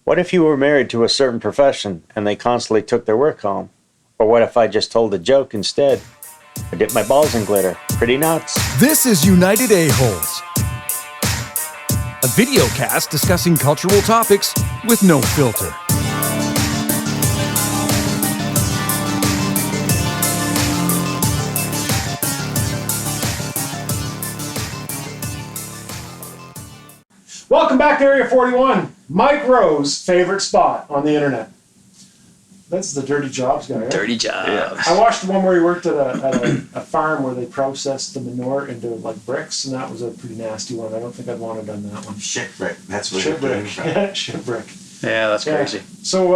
What if you were married to a certain profession and they constantly took their work home? Or what if I just told a joke instead? I dip my balls in glitter. Pretty nuts. This is United Aholes, a video cast discussing cultural topics with no filter. Welcome back to Area 41, Mike Rowe's favorite spot on the internet. That's the Dirty Jobs guy, right? Dirty Jobs. Yeah. I watched the one where he worked at a farm where they processed the manure into like bricks, and that was a pretty nasty one. I don't think I'd want to have done that one. Shipwreck. That's what Shipwreck. Yeah, shipwreck. Yeah, that's crazy. So,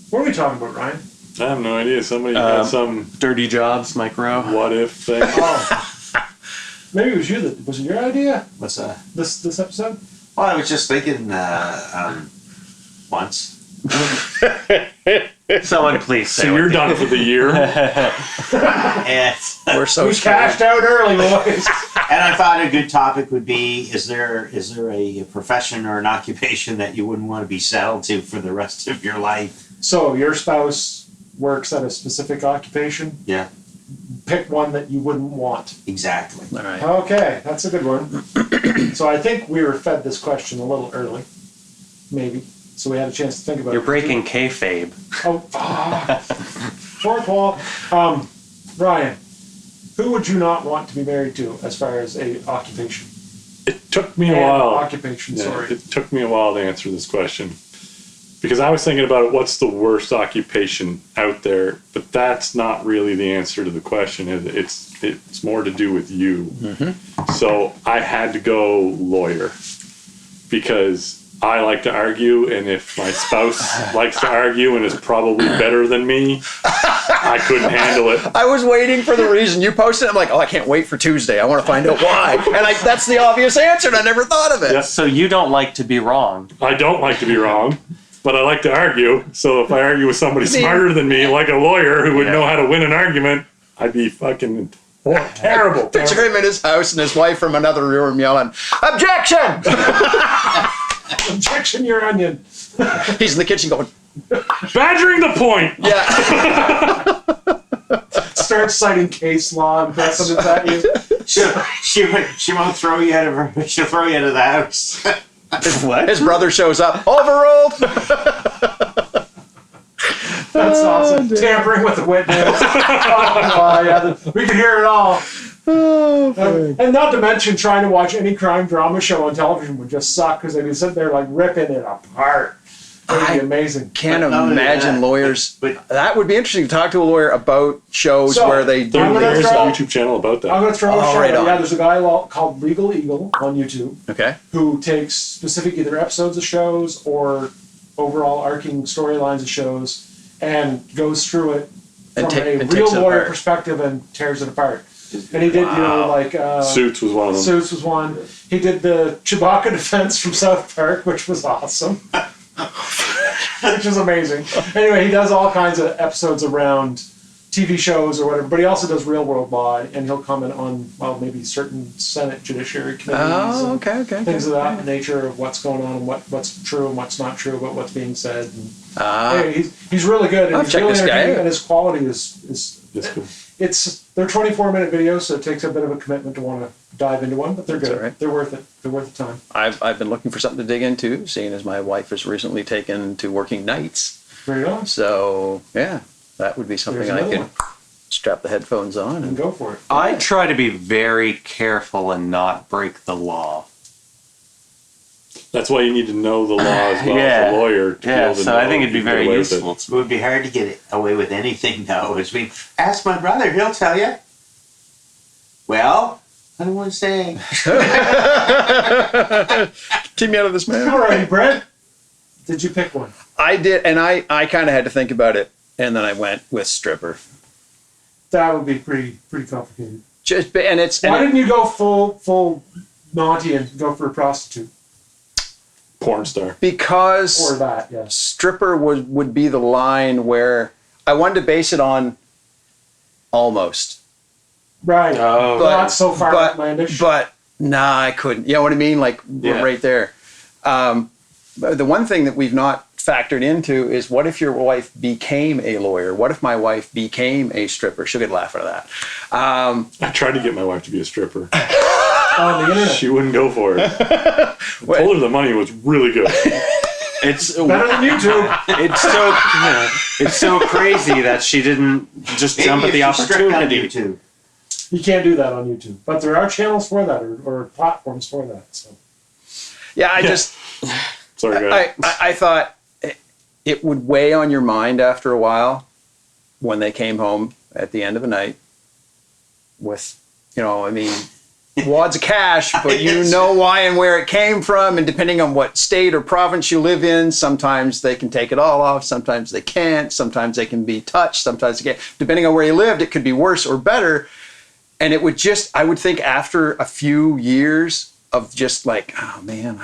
what are we talking about, Ryan? I have no idea. Somebody had some Dirty Jobs, Mike Rowe. what if thing. Oh, maybe it was you that was it your idea? What's that? This episode? Well, I was just thinking once. Someone please say So you're done for the year. And, We're so We cashed out early, boys. and I thought a good topic would be, is there a profession or an occupation that you wouldn't want to be saddled to for the rest of your life? So your spouse works at a specific occupation. Yeah, Pick one that you wouldn't want. exactly. All right. Okay, that's a good one. So I think we were fed this question a little early, maybe. So we had a chance to think about You're it. breaking kayfabe. Oh, fourth wall. Ryan, who would you not want to be married to as far as a occupation? It took me a And while. Occupation, Yeah, sorry. it took me a while to answer this question because I was thinking about what's the worst occupation out there, but that's not really the answer to the question. It's more to do with you. Mm-hmm. So I had to go lawyer because I like to argue, and if my spouse likes to argue and is probably better than me, I couldn't handle it. I was waiting for the reason you posted it. I'm like, oh, I can't wait for Tuesday. I want to find out why. And that's the obvious answer, and I never thought of it. Yeah. So you don't like to be wrong. I don't like to be wrong, but I like to argue. So if I argue with somebody smarter than me, like a lawyer who would know how to win an argument, I'd be fucking terrible. Picture him in his house and his wife from another room yelling, "Objection!" Objection, your onion. He's in the kitchen going, Badgering the point. yeah. Start citing case law and precedents at you. She won't throw you out of her. She'll throw you out of the house. His brother shows up, overruled. That's awesome. Tampering with the witness. Oh, yeah, we can hear it all. And not to mention, trying to watch any crime drama show on television would just suck because they'd be sitting there like ripping it apart. It would be amazing. Can't But other than imagine that, lawyers. but- That would be interesting to talk to a lawyer about shows So, where they do. There's a throw- YouTube channel about I'm that. going to throw a show. right on. Yeah, there's a guy called Legal Eagle on YouTube Okay. who takes specific either episodes of shows or overall arcing storylines of shows and goes through it from And a takes real it lawyer apart. perspective and tears it apart. And he did, like Suits was one of them. Suits was one. He did the Chewbacca defense from South Park, which was awesome. Which is amazing. Anyway, he does all kinds of episodes around TV shows or whatever, but he also does real world law, and he'll comment on, well, maybe certain Senate judiciary committees Oh, and okay. things of that nature of what's going on and what's true and what's not true about what's being said. And, anyway, he's really good, and I'll he's check really this guy entertaining, out. and his quality is That's cool. they're 24-minute videos, so it takes a bit of a commitment to want to dive into one, but they're That's good. all right. They're worth it. They're worth the time. I've been looking for something to dig into, seeing as my wife has recently taken to working nights. Very nice. So yeah, that would be something There's I another can one. strap the headphones on And and go for it. I try to be very careful and not break the law. That's why you need to know the law as well Yeah. as a lawyer. To be Yeah, able to so know I think if it'd be you can get very away with it. useful. It would be hard to get away with anything now. I mean, ask my brother; he'll tell you. Well, I don't want to say. keep me out of this, man. All right, Brent. Did you pick one? I did, and I kind of had to think about it, and then I went with stripper. That would be pretty complicated. And Why didn't you go full Monty and go for a prostitute Porn star. because or that? Yes. stripper would be the line where I wanted to base it on almost. Right. Oh. Not so far outlandish. But nah, I couldn't. You know what I mean? Like we're Yeah. right there. the one thing that we've not factored into is what if your wife became a lawyer? What if my wife became a stripper? She'll get a laugh out of that. I tried to get my wife to be a stripper. On the internet. She wouldn't go for it. I told her the money was really good. It's Better than YouTube. it's so crazy that she didn't just jump at the opportunity. You can't do that on YouTube, but there are channels for that or platforms for that. So Yeah, I just Sorry, guys. I thought it would weigh on your mind after a while when they came home at the end of the night with, wads of cash, but you know why and where it came from, and depending on what state or province you live in, sometimes they can take it all off, sometimes they can't, sometimes they can be touched, sometimes they can't. Depending on where you lived, it could be worse or better. And it would I would think after a few years of just like, oh man,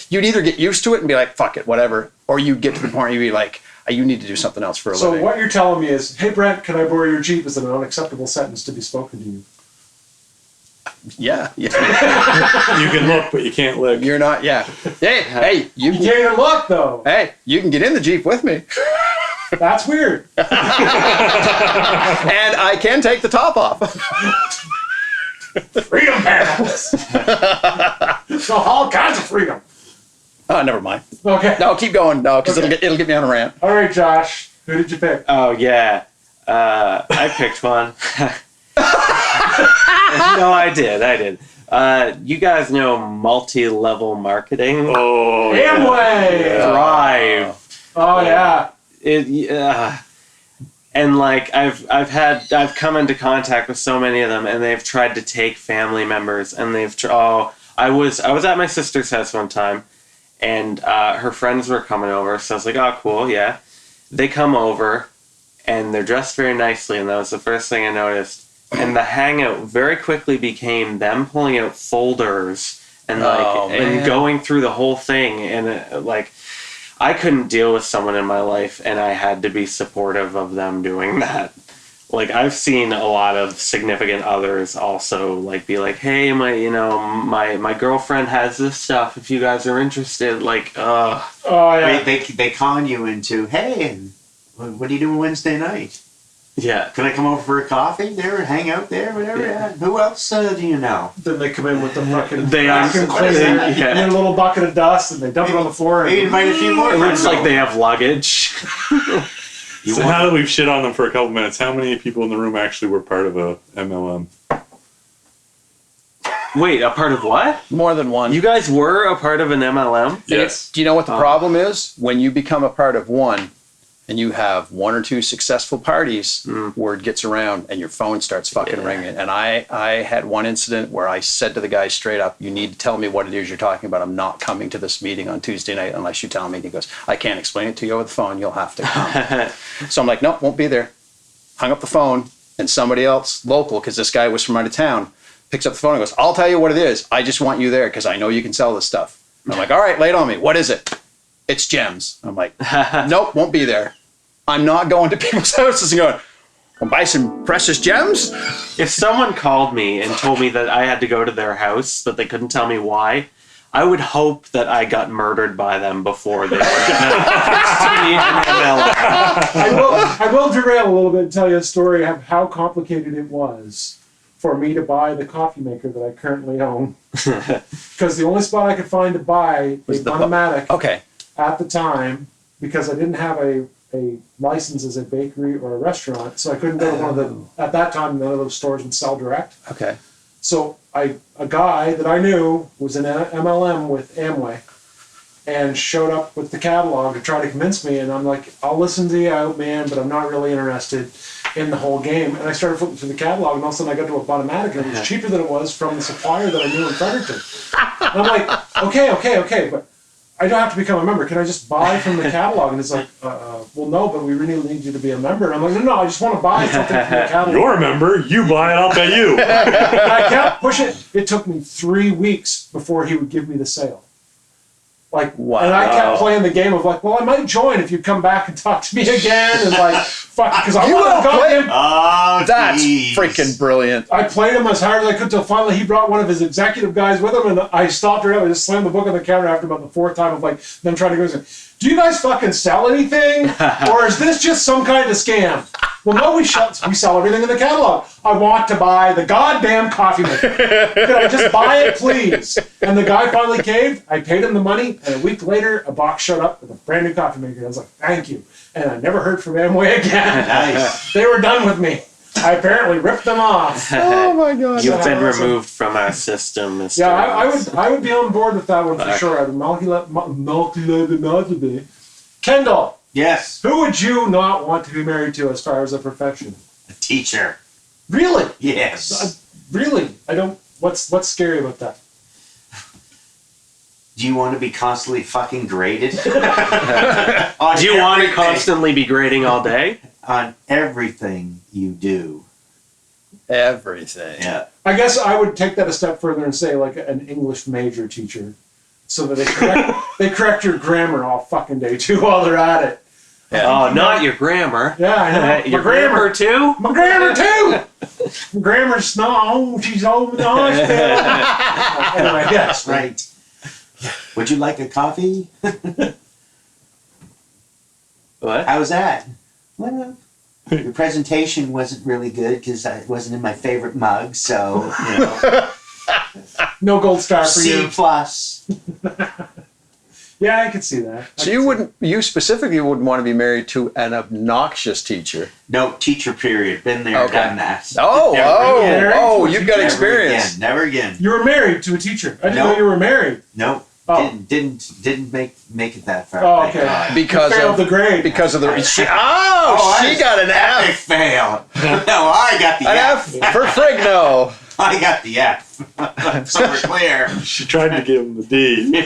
you'd either get used to it and be like, fuck it, whatever, or you'd get to the point where you'd be like, you need to do something else for a living. So what you're telling me is, hey Brent, can I borrow your Jeep? Is an unacceptable sentence to be spoken to you. Yeah. You can look, but you can't lick. You're not, yeah. Hey, You can't even look though. Hey, you can get in the Jeep with me. That's weird. And I can take the top off. Freedom panels. So all kinds of freedom. Oh, never mind. Okay. No, keep going. No, because Okay. it'll get me on a rant. All right, Josh. Who did you pick? Oh yeah, I picked one. No, I did. You guys know multi-level marketing? Oh, Amway. Thrive. Oh yeah. And like I've come into contact with so many of them, and they've tried to take family members, and I was at my sister's house one time, and her friends were coming over, so I was like, oh cool, yeah. They come over, and they're dressed very nicely, and that was the first thing I noticed. And the hangout very quickly became them pulling out folders and and going through the whole thing, and I couldn't deal with someone in my life, and I had to be supportive of them doing that. Like, I've seen a lot of significant others also be like, hey, my girlfriend has this stuff if you guys are interested. Oh yeah. They con you into, hey, what are you doing Wednesday night? Yeah. Can I come over for a coffee there, hang out there, whatever? Yeah. Who else do you know? Then they come in with the fucking vacuum cleaner yeah. and a little bucket of dust, and they dump it on the floor. They And invite a few more. It looks friends like over. they have luggage. So now that we've shit on them for a couple minutes, how many people in the room actually were part of a MLM? Wait, a part of what? More than one. You guys were a part of an MLM? Yes. Do you know what the problem is? When you become a part of one, and you have one or two successful parties, word gets around and your phone starts fucking ringing. And I had one incident where I said to the guy straight up, you need to tell me what it is you're talking about. I'm not coming to this meeting on Tuesday night unless you tell me. And he goes, I can't explain it to you over the phone. You'll have to come. So I'm like, no, won't be there. Hung up the phone, and somebody else local, because this guy was from out of town, picks up the phone and goes, I'll tell you what it is. I just want you there because I know you can sell this stuff. And I'm like, all right, lay it on me. What is it? It's gems. I'm like, nope, won't be there. I'm not going to people's houses and going, I'll buy some precious gems. If someone called me and told me that I had to go to their house, but they couldn't tell me why, I would hope that I got murdered by them before they were going I will derail a little bit and tell you a story of how complicated it was for me to buy the coffee maker that I currently own. Because the only spot I could find to buy a Bunamatic at the time, because I didn't have a license as a bakery or a restaurant, so I couldn't go to one of the, at that time, none of those stores would sell direct. Okay. So a guy that I knew was in MLM with Amway and showed up with the catalog to try to convince me, and I'm like, I'll listen to you out, man, but I'm not really interested in the whole game. And I started flipping through the catalog, and all of a sudden I got to a Bunamatic, and it was cheaper than it was from the supplier that I knew in Fredericton. And I'm like, okay, but I don't have to become a member. Can I just buy from the catalog? And it's like, well, no, but we really need you to be a member. And I'm like, no, I just want to buy something from the catalog. You're a member. You buy it, I'll pay you. And I kept pushing it. It took me 3 weeks before he would give me the sale. Like, Wow. and I kept playing the game of like, well, I might join if you come back and talk to me again, and like, fuck, because I want to goddamn. Oh, That's geez. freaking brilliant. I played him as hard as I could till finally he brought one of his executive guys with him, and I stopped her out. I just slammed the book on the counter after about the fourth time of like them trying to go. Do you guys fucking sell anything, or is this just some kind of scam? Well, no, we sell everything in the catalog. I want to buy the goddamn coffee maker. Could I just buy it, please? And the guy finally caved. I paid him the money, and a week later, a box showed up with a brand new coffee maker. I was like, thank you. And I never heard from Amway again. Nice. They were done with me. I apparently ripped them off. Oh my god. You've been awesome. removed from our system, Mr. Yeah, Ross. I would be on board with that one for sure. I'd Kendall, Yes, who would you not want to be married to as far as a profession? a teacher. Really? Yes. Really? I don't. What's scary about that? Do you want to be constantly fucking graded? Do you want to constantly be grading all day? on everything you do? Everything. Yeah. I guess I would take that a step further and say like an English major teacher, so that they correct your grammar all fucking day too while they're at it. Oh, not your grammar. Yeah, I know. Your My grammar too? My grammar too. My grammar's not. She's over the hospital. Anyway, yes, Right. Would you like a coffee? What? How's that? Well, your presentation wasn't really good because it wasn't in my favorite mug, so, you know, No gold star for C you. plus. Yeah, I could see that. So you specifically wouldn't want to be married to an obnoxious teacher. No, teacher period. Been there, Okay. done that. Oh, Never again. you've got Never experience. again. Never again. You were married to a teacher. I didn't No. know you were married. Nope. Oh. Didn't make it that far. Oh, thank okay. God. Because You failed of the grade. Because of the I she was got an epic F. fail. No, I got the An F. F for Frigno. I got the F. So we're clear. She tried to give him the D.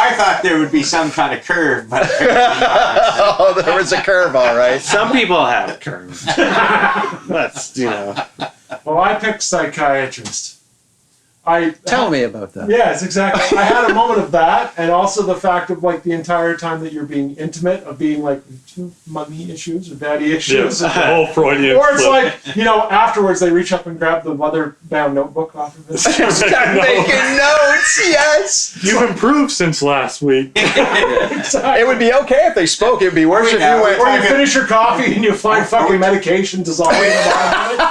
I thought there would be some kind of curve, but Oh, there was a curve, all right. Some people have curves. That's, Well, I picked psychiatrist. Tell me about that. Yes, exactly. I had a moment of that, and also the fact of like the entire time that you're being intimate, of being like, do you have mommy issues or daddy Yeah, issues? the whole Freudian Or it's slip. like, afterwards they reach up and grab the leather-bound notebook off of it. Start making notes, yes. You improved since last week. It would be okay if they spoke. It would be worse if you Or went. you finish your coffee and you find fucking medication dissolving in the bottom of it.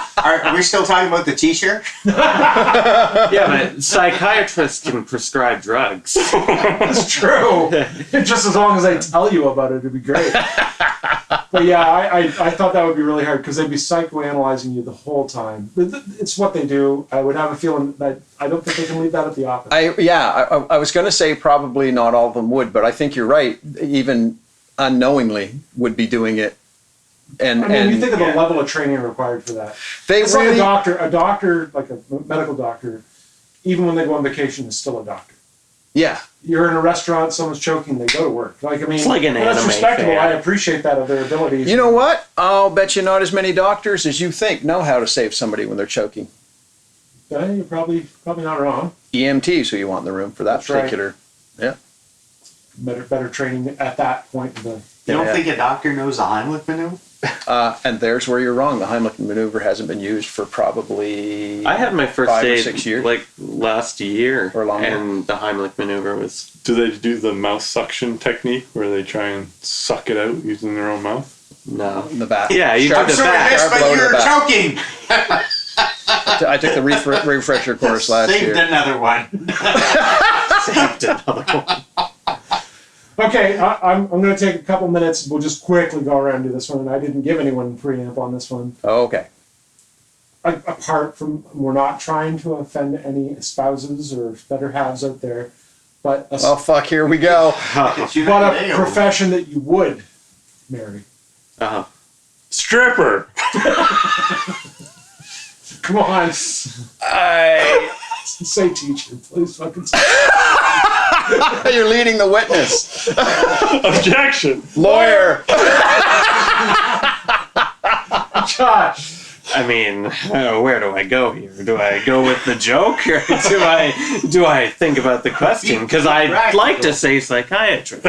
are we still talking about the teacher? Yeah, but psychiatrists can prescribe drugs. It's true. Just as long as they tell you about it, it'd be great. But yeah, I thought that would be really hard because they'd be psychoanalyzing you the whole time. It's what they do. I would have a feeling that I don't think they can leave that at the office. I was going to say probably not all of them would, but I think you're right. Even unknowingly would be doing it. And you think of the level of training required for that. they It's really, like a doctor, like a medical doctor, even when they go on vacation, is still a doctor. yeah. You're in a restaurant, someone's choking, they go to work. It's like an that's anime respectable. fan. I appreciate that of their abilities. You know what? I'll bet you not as many doctors as you think know how to save somebody when they're choking. Yeah, you're probably not wrong. EMTs who you want in the room for that That's right. particular. Yeah. Better training at that point. You don't Yeah. think a doctor knows the Heimlich maneuver? And there's where you're wrong. The Heimlich maneuver hasn't been used for probably. I had my first 5 or date 6 years. like last year, Or longer. and the Heimlich maneuver was. Do they do the mouth suction technique where they try and suck it out using their own mouth? No. in the back. Yeah, you Sharp do the Sorry, back. miss, Sharp but blow to the you're back. choking. I took the refresher course last Saved year. another one. Saved another one. Okay, I'm going to take a couple minutes. We'll just quickly go around and do this one. And I didn't give anyone preamp on this one. Oh, okay. Apart from, we're not trying to offend any spouses or better halves out there, but Oh, fuck, here we go. but a profession that you would marry. Uh-huh. Stripper! Come on, say teacher, please fucking say. You're leading the witness. Objection! Lawyer. Josh. I mean, where do I go here? Do I go with the joke, or do I think about the question? Because I'd like to say psychiatrist.